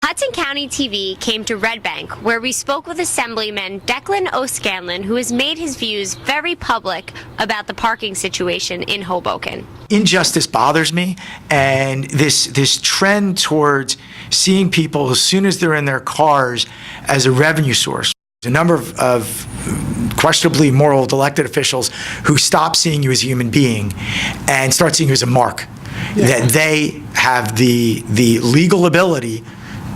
Hudson County TV came to Red Bank, where we spoke with Assemblyman Declan Scanlon, who has made his views very public about the parking situation in Hoboken. Injustice bothers me, and this trend towards seeing people as soon as they're in their cars as a revenue source. A number of questionably moral elected officials who stop seeing you as a human being and start seeing you as a mark. Yeah. That they have the legal ability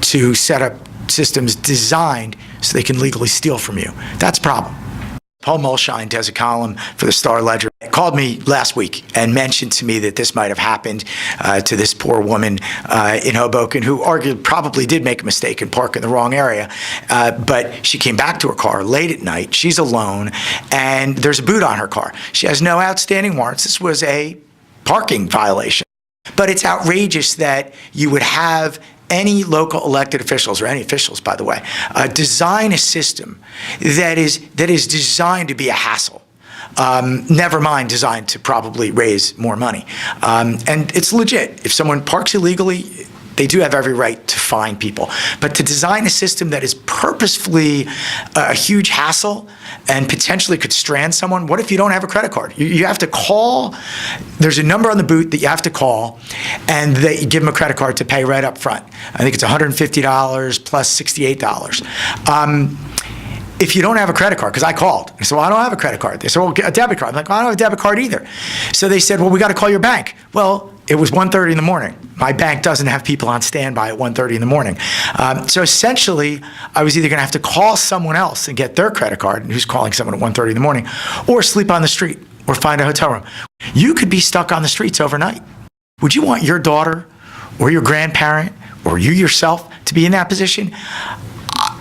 to set up systems designed so they can legally steal from you. That's a problem. Paul Mulshine does a column for the Star-Ledger. He called me last week and mentioned to me that this might have happened to this poor woman in Hoboken who arguably probably did make a mistake and park in the wrong area. But she came back to her car late at night. She's alone, and there's a boot on her car. She has no outstanding warrants. This was a parking violation. But it's outrageous that you would have any local elected officials, or any officials, by the way, design a system that is designed to be a hassle. Never mind designed to probably raise more money. And it's legit. If someone parks illegally, they do have every right to fine people. But to design a system that is purposefully a huge hassle and potentially could strand someone, what if you don't have a credit card? You have to call, there's a number on the boot that you have to call, and you give them a credit card to pay right up front. I think it's $150 plus $68. If you don't have a credit card, because I called, I said, well, I don't have a credit card. They said, well, a debit card. I'm like, well, I don't have a debit card either. So they said, well, we got to call your bank. Well, it was 1:30 in the morning. My bank doesn't have people on standby at 1:30 in the morning. So essentially, I was either going to have to call someone else and get their credit card, who's calling someone at 1:30 in the morning, or sleep on the street, or find a hotel room. You could be stuck on the streets overnight. Would you want your daughter, or your grandparent, or you yourself to be in that position?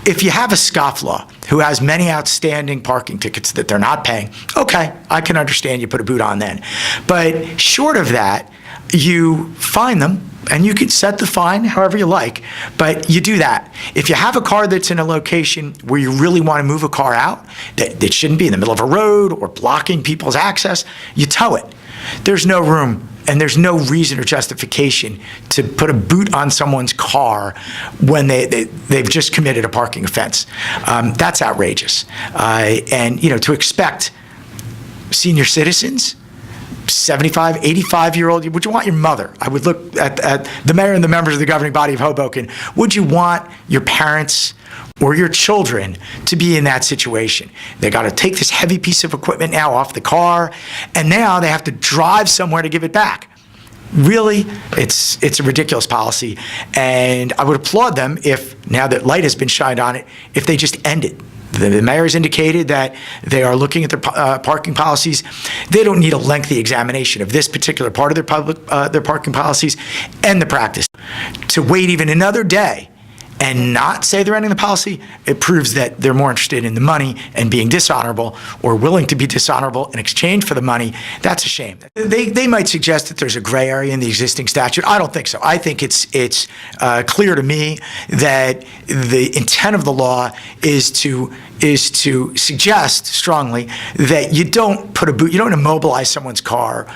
If you have a scofflaw who has many outstanding parking tickets that they're not paying, okay, I can understand you put a boot on then. But short of that, you fine them, and you can set the fine however you like, but you do that. If you have a car that's in a location where you really want to move a car out, that shouldn't be in the middle of a road or blocking people's access, you tow it. There's no room and there's no reason or justification to put a boot on someone's car when they've just committed a parking offense. That's outrageous. And to expect senior citizens, 75, 85-year-old, would you want your mother? I would look at the mayor and the members of the governing body of Hoboken. Would you want your parents or your children to be in that situation? They got to take this heavy piece of equipment now off the car, and now they have to drive somewhere to give it back. Really, it's a ridiculous policy, and I would applaud them if, now that light has been shined on it, if they just end it. The mayor has indicated that they are looking at their parking policies. They don't need a lengthy examination of this particular part of their parking policies and the practice. To wait even another day and not say they're ending the policy, it proves that they're more interested in the money and being dishonorable, or willing to be dishonorable in exchange for the money. That's a shame. They might suggest that there's a gray area in the existing statute. I don't think so. I think it's clear to me that the intent of the law is to suggest strongly that you don't put a boot, you don't immobilize someone's car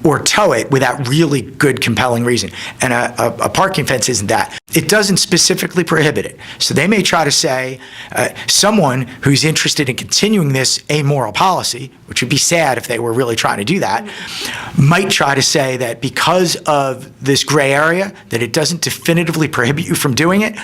or tow it without really good, compelling reason. And a parking fence isn't that. It doesn't specifically prohibit it. So they may try to say someone who's interested in continuing this amoral policy, which would be sad if they were really trying to do that, might try to say that because of this gray area, that it doesn't definitively prohibit you from doing it,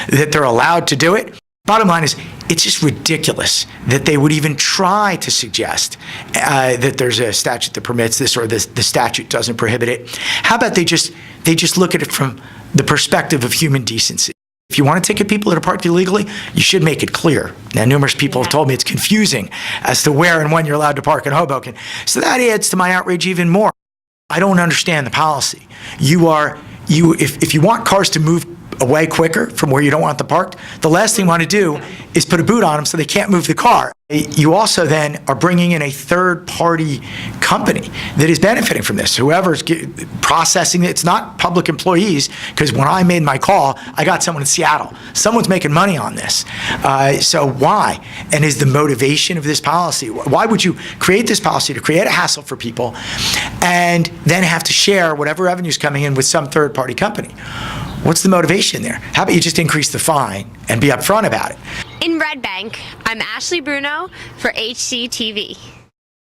that they're allowed to do it. Bottom line is, it's just ridiculous that they would even try to suggest that there's a statute that permits this, or the statute doesn't prohibit it. How about they just look at it from the perspective of human decency? If you want to ticket people that are parked illegally, you should make it clear. Now, numerous people have told me it's confusing as to where and when you're allowed to park in Hoboken. So that adds to my outrage even more. I don't understand the policy. If you want cars to move away quicker from where you don't want them parked, the last thing you want to do is put a boot on them so they can't move the car. You also then are bringing in a third-party company that is benefiting from this. Whoever's processing it, it's not public employees, because when I made my call, I got someone in Seattle. Someone's making money on this. So why? And is the motivation of this policy, why would you create this policy to create a hassle for people and then have to share whatever revenue's coming in with some third-party company? What's the motivation there? How about you just increase the fine and be upfront about it? In Red Bank, I'm Ashley Bruno for HCTV.